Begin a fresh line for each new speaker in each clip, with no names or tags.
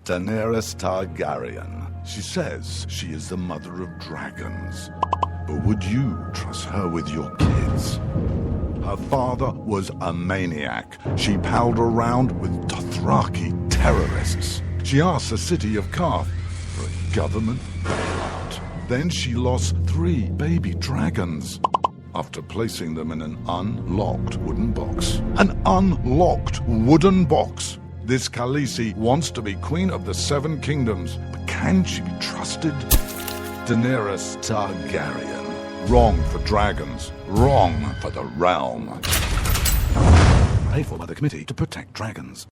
Daenerys Targaryen. She says she is the mother of dragons. But would you trust her with your kids? Her father was a maniac. She palled around with Dothraki terrorists. She asked the city of Karth for a government bailout. Then she lost 3 baby dragons after placing them in an unlocked wooden box. An unlocked wooden box. This Khaleesi wants to be queen of the 7 kingdoms, but can she be trusted? Daenerys Targaryen. Wrong for dragons. Wrong for the realm. Paid for by the Committee to Protect Dragons.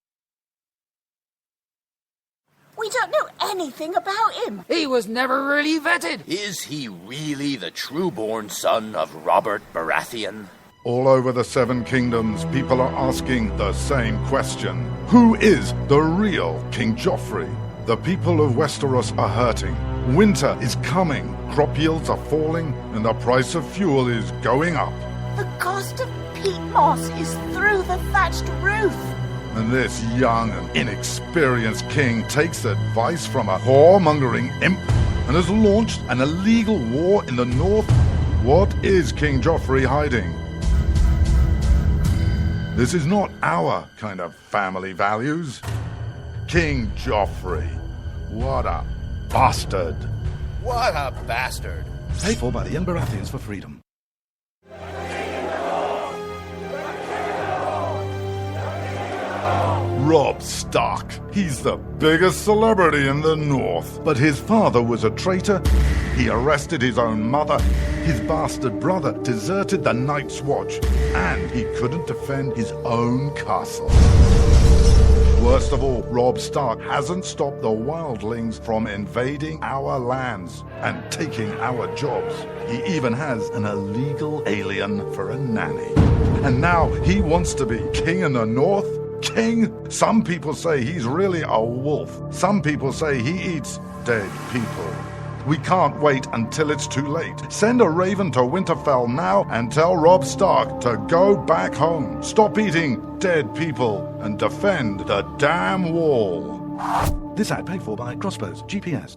We don't know anything about him.
He was never really vetted.
Is he really the true-born son of Robert Baratheon?
All over the 7 kingdoms, people are asking the same question. Who is the real King Joffrey? The people of Westeros are hurting. Winter is coming. Crop yields are falling, and the price of fuel is going up.
The cost of peat moss is through the thatched roof.
And this young and inexperienced king takes advice from a whoremongering imp and has launched an illegal war in the north. What is King Joffrey hiding? This is not our kind of family values. King Joffrey. What a bastard.
What a bastard.
Paid for by the young Baratheons for freedom. Robb Stark. He's the biggest celebrity in the North. But his father was a traitor. He arrested his own mother. His bastard brother deserted the Night's Watch. And he couldn't defend his own castle. Worst of all, Robb Stark hasn't stopped the wildlings from invading our lands and taking our jobs. He even has an illegal alien for a nanny. And now he wants to be king in the North? King? Some people say he's really a wolf. Some people say he eats dead people. We can't wait until it's too late. Send a raven to Winterfell now and tell Robb Stark to go back home. Stop eating dead people and defend the damn wall. This ad paid for by Crossbows GPS.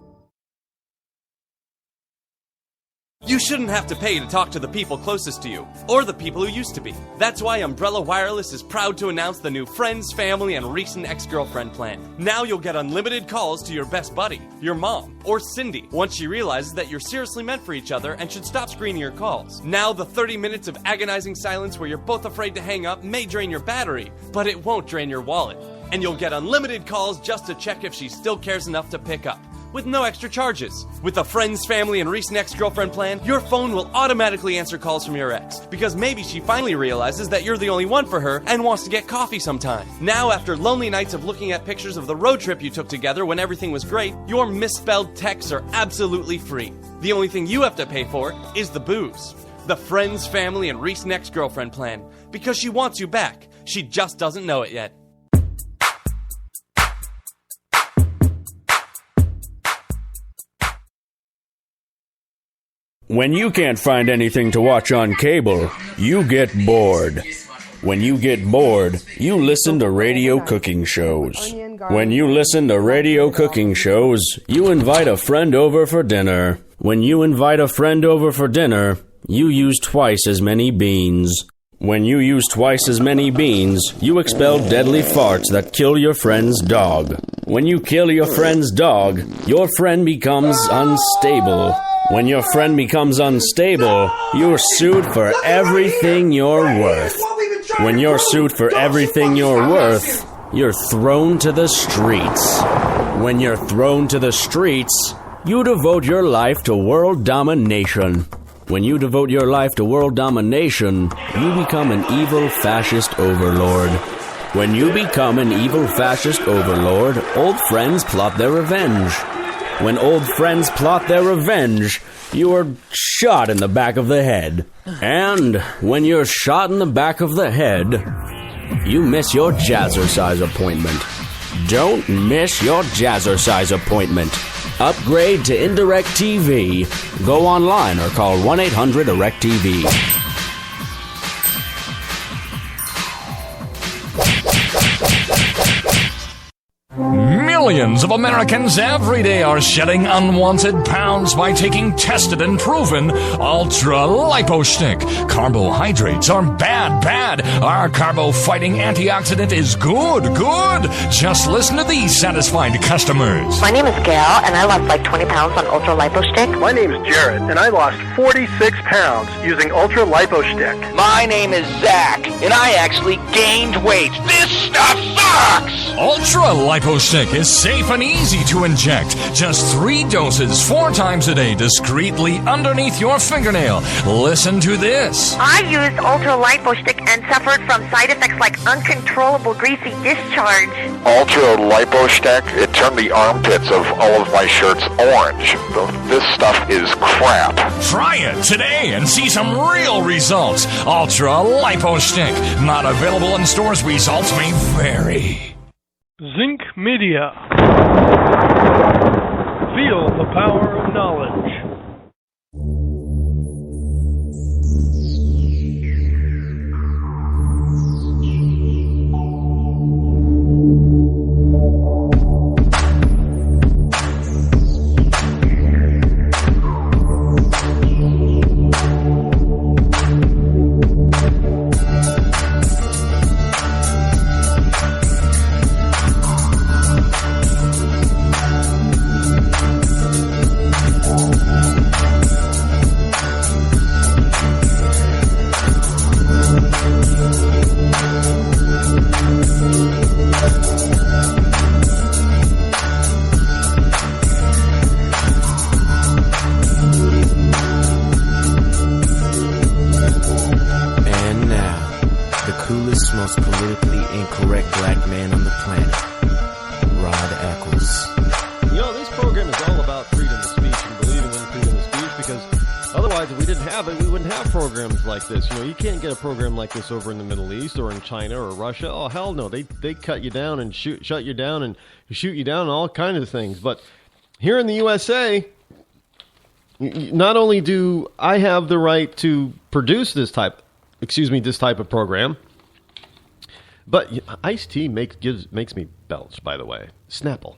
You shouldn't have to pay to talk to the people closest to you, or the people who used to be. That's why Umbrella Wireless is proud to announce the new Friends, Family, and Recent Ex-Girlfriend plan. Now you'll get unlimited calls to your best buddy, your mom, or Cindy, once she realizes that you're seriously meant for each other and should stop screening your calls. Now the 30 minutes of agonizing silence where you're both afraid to hang up may drain your battery, but it won't drain your wallet. And you'll get unlimited calls just to check if she still cares enough to pick up, with no extra charges. With the Friends, Family, and Recent Ex-Girlfriend plan, your phone will automatically answer calls from your ex, because maybe she finally realizes that you're the only one for her and wants to get coffee sometime. Now, after lonely nights of looking at pictures of the road trip you took together when everything was great, your misspelled texts are absolutely free. The only thing you have to pay for is the booze. The Friends, Family, and Recent Ex-Girlfriend plan, because she wants you back. She just doesn't know it yet.
When you can't find anything to watch on cable, you get bored. When you get bored, you listen to radio cooking shows. When you listen to radio cooking shows, you invite a friend over for dinner. When you invite a friend over for dinner, you use twice as many beans. When you use twice as many beans, you expel deadly farts that kill your friend's dog. When you kill your friend's dog, your friend becomes unstable. When your friend becomes unstable, you're sued for everything you're worth. When you're sued for everything you're worth, you're thrown to the streets. When you're thrown to the streets, you devote your life to world domination. When you devote your life to world domination, you become an evil fascist overlord. When you become an evil fascist overlord, old friends plot their revenge. When old friends plot their revenge, you are shot in the back of the head. And when you're shot in the back of the head, you miss your jazzercise appointment. Don't miss your jazzercise appointment. Upgrade to Indirect TV. Go online or call 1-800-DIRECT-TV.
Millions of Americans every day are shedding unwanted pounds by taking tested and proven Ultra Lipo Stick. Carbohydrates are bad, bad. Our carbo-fighting antioxidant is good, good. Just listen to these satisfied customers.
My name is Gail, and I lost like 20 pounds on Ultra Lipo Stick.
My name is Jared, and I lost 46 pounds using Ultra Lipo Stick.
My name is Zach, and I actually gained weight. This stuff sucks!
Ultra Lipo Stick is safe and easy to inject. Just 3 doses 4 times a day discreetly underneath your fingernail. Listen to this.
I used Ultra Lipo Stick and suffered from side effects like uncontrollable greasy discharge.
Ultra Lipo Stick, it turned the armpits of all of my shirts orange. This stuff is crap.
Try it today and see some real results. Ultra Lipo Stick. Not available in stores. Results may vary.
Zinc Media. Feel the power of knowledge.
most politically incorrect black man on the planet, Rod Eccles.
You know, this program is all about freedom of speech and believing in freedom of speech, because otherwise, if we didn't have it, we wouldn't have programs like this. You know, you can't get a program like this over in the Middle East or in China or Russia. Oh, hell no. They cut you down and shut you down and shoot you down and all kinds of things. But here in the USA, not only do I have the right to produce this type of program, but iced tea makes me belch, by the way. Snapple.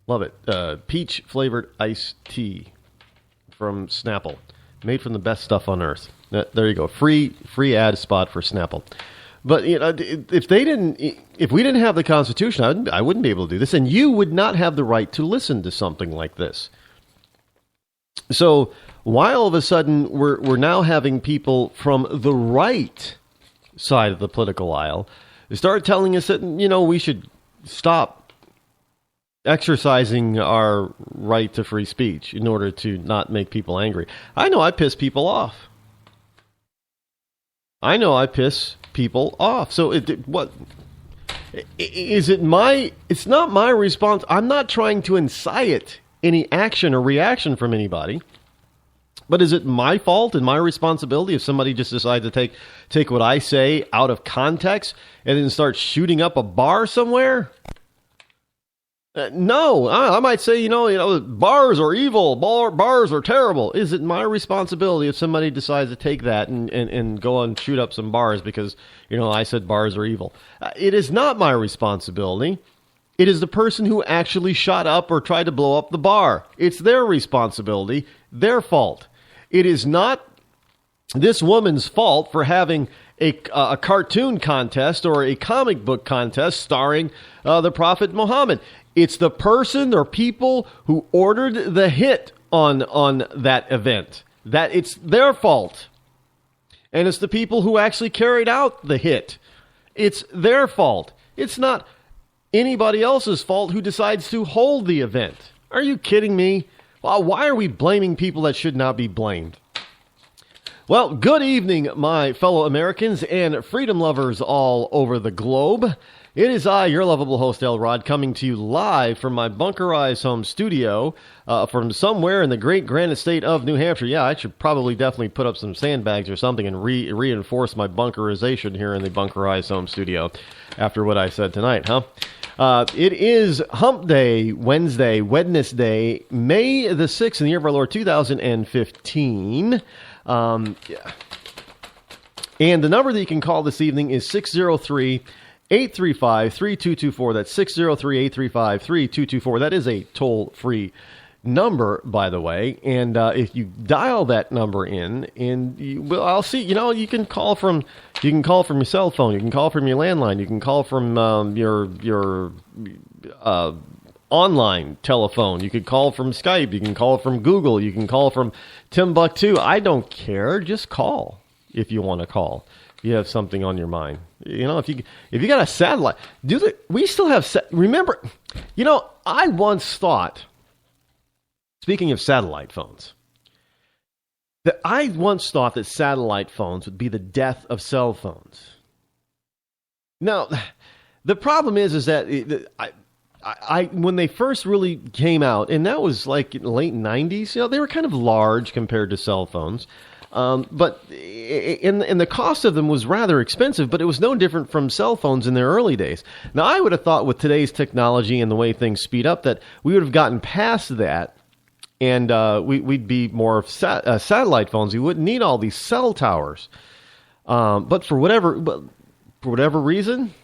Love it. Peach flavored iced tea from Snapple. Made from the best stuff on earth. There you go. Free ad spot for Snapple. But you know, if we didn't have the Constitution, I wouldn't be able to do this, and you would not have the right to listen to something like this. So why all of a sudden we're now having people from the right side of the political aisle start telling us that, you know, we should stop exercising our right to free speech in order to not make people angry. I know I piss people off. So it's not my response. I'm not trying to incite any action or reaction from anybody. But is it my fault and my responsibility if somebody just decides to take what I say out of context and then start shooting up a bar somewhere? No, I might say, you know, bars are evil, bars are terrible. Is it my responsibility if somebody decides to take that and go and shoot up some bars because, you know, I said bars are evil? It is not my responsibility. It is the person who actually shot up or tried to blow up the bar. It's their responsibility, their fault. It is not this woman's fault for having a cartoon contest or a comic book contest starring the Prophet Muhammad. It's the person or people who ordered the hit on that event. That it's their fault. And it's the people who actually carried out the hit. It's their fault. It's not anybody else's fault who decides to hold the event. Are you kidding me? Well, why are we blaming people that should not be blamed? Well, good evening, my fellow Americans and freedom lovers all over the globe. It is I, your lovable host, El Rod, coming to you live from my bunkerized home studio from somewhere in the great granite state of New Hampshire. Yeah, I should probably definitely put up some sandbags or something and reinforce my bunkerization here in the bunkerized home studio after what I said tonight, huh? It is Hump Day, Wednesday, May the 6th in the year of our Lord 2015. And the number that you can call this evening is 603 835-3224. That's 603-835-3224. That is a toll-free number, by the way. And if you dial that number in, I'll see. You can call from your cell phone. You can call from your landline. You can call from your online telephone. You could call from Skype. You can call from Google. You can call from Timbuktu. I don't care. Just call if you want to call. If you have something on your mind. If you got a satellite, we still have. Remember, I once thought. Speaking of satellite phones, I once thought that satellite phones would be the death of cell phones. Now, the problem is that I when they first really came out, and that was like in the late 90s, they were kind of large compared to cell phones. But the cost of them was rather expensive, but it was no different from cell phones in their early days. Now, I would have thought with today's technology and the way things speed up that we would have gotten past that. And we'd be more of satellite phones. We wouldn't need all these cell towers. But for whatever reason,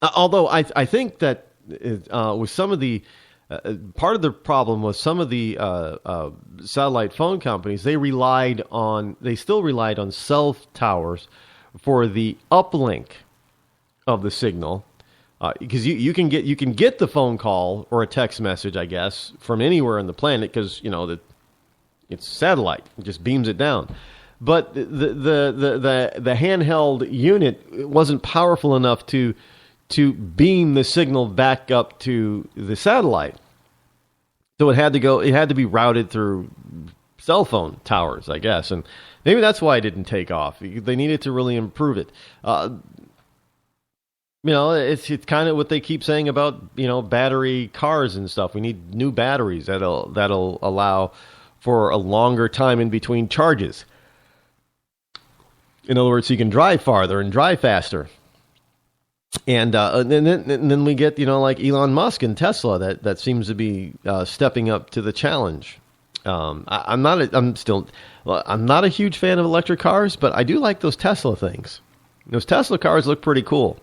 although I think that with some of the part of the problem was some of the satellite phone companies, they still relied on cell towers for the uplink of the signal. Because you can get the phone call or a text message, I guess, from anywhere on the planet because it's satellite. It just beams it down. But the handheld unit wasn't powerful enough to beam the signal back up to the satellite. So it had to be routed through cell phone towers, I guess, and maybe that's why it didn't take off. They needed to really improve it. It's kind of what they keep saying about, battery cars and stuff. We need new batteries that'll allow for a longer time in between charges. In other words, so you can drive farther and drive faster. And then we get, like Elon Musk and Tesla that seems to be stepping up to the challenge. I'm not a huge fan of electric cars, but I do like those Tesla things. Those Tesla cars look pretty cool.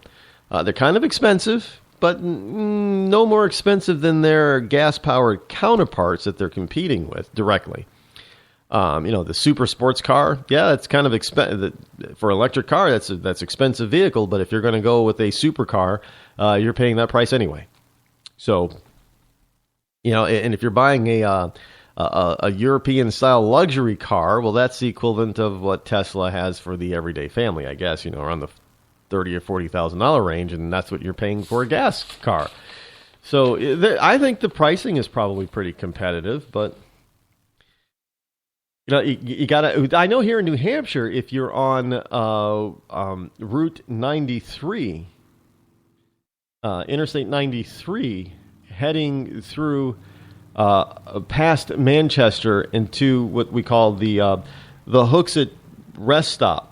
They're kind of expensive, but no more expensive than their gas-powered counterparts that they're competing with directly. The super sports car, that's kind of expensive. For an electric car, that's expensive vehicle, but if you're going to go with a supercar, you're paying that price anyway. So, and if you're buying a European-style luxury car, well, that's the equivalent of what Tesla has for the everyday family, I guess, around the $30,000 or $40,000 range, and that's what you're paying for a gas car. So I think the pricing is probably pretty competitive, but you gotta. I know here in New Hampshire, if you're on Route 93, Interstate 93, heading through past Manchester into what we call the Hooksett rest stop.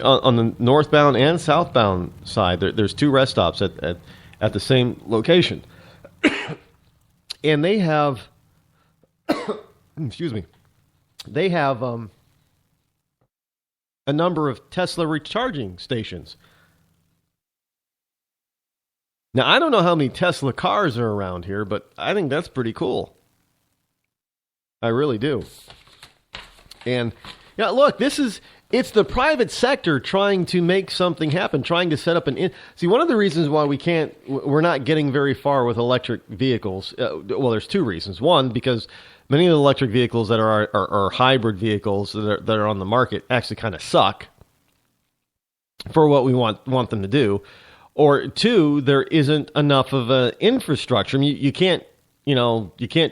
On the northbound and southbound side, there's two rest stops at the same location. And they have, excuse me, they have a number of Tesla recharging stations. Now, I don't know how many Tesla cars are around here, but I think that's pretty cool. I really do. And, look, it's the private sector trying to make something happen, trying to set up see, one of the reasons why we're not getting very far with electric vehicles, there's two reasons. One, because many of the electric vehicles that are hybrid vehicles that are on the market actually kind of suck for what we want them to do. Or two, there isn't enough of an infrastructure. I mean, you can't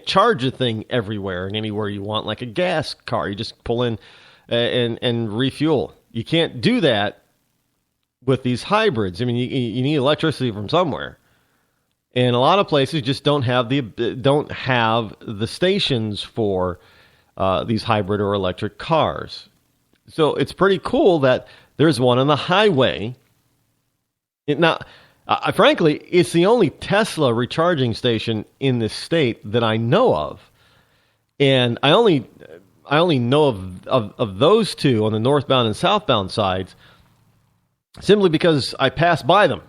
charge a thing everywhere and anywhere you want, like a gas car. You just pull in and refuel. You can't do that with these hybrids. I mean, you need electricity from somewhere, and a lot of places just don't have the stations for these hybrid or electric cars. So it's pretty cool that there's one on the highway. Frankly, it's the only Tesla recharging station in this state that I know of, and I only know of those two on the northbound and southbound sides. simply because I pass by them.